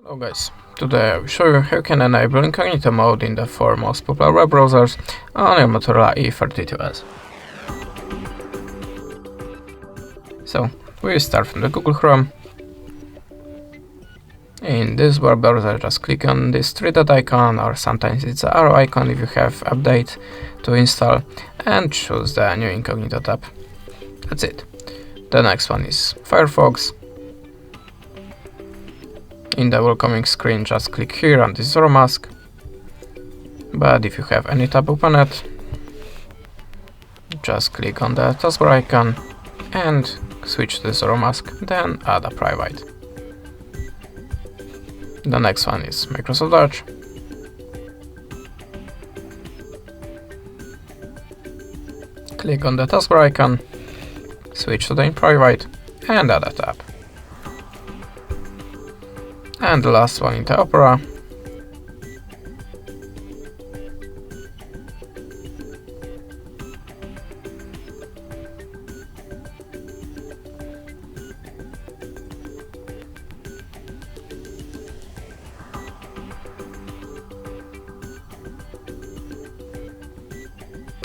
Hello guys, today I will show you how you can enable Incognito mode in the 4 most popular web browsers on your Motorola E32s. So, we start from the Google Chrome. In this web browser, just click on this 3-dot icon, or sometimes it's the arrow icon if you have update to install, and choose the new Incognito tab. That's it. The next one is Firefox. In the welcoming screen, just click here on this zero mask, but if you have any tab open it, just click on the taskbar icon and switch to zero mask, then add a private. The next one is Microsoft Edge. Click on the taskbar icon, switch to the in private and add a tab. And the last one in the Opera.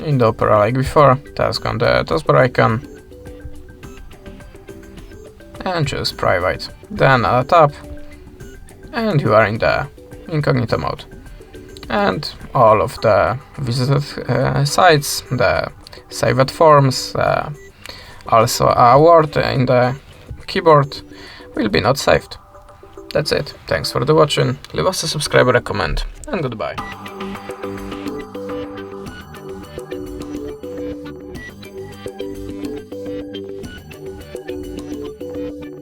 In the Opera, like before, task on the taskbar icon and choose private, then add a tab, and you are in the Incognito mode. And all of the visited sites, the saved forms, also a word in the keyboard will be not saved. That's it. Thanks for the watching. Leave us a subscribe or a comment, and goodbye.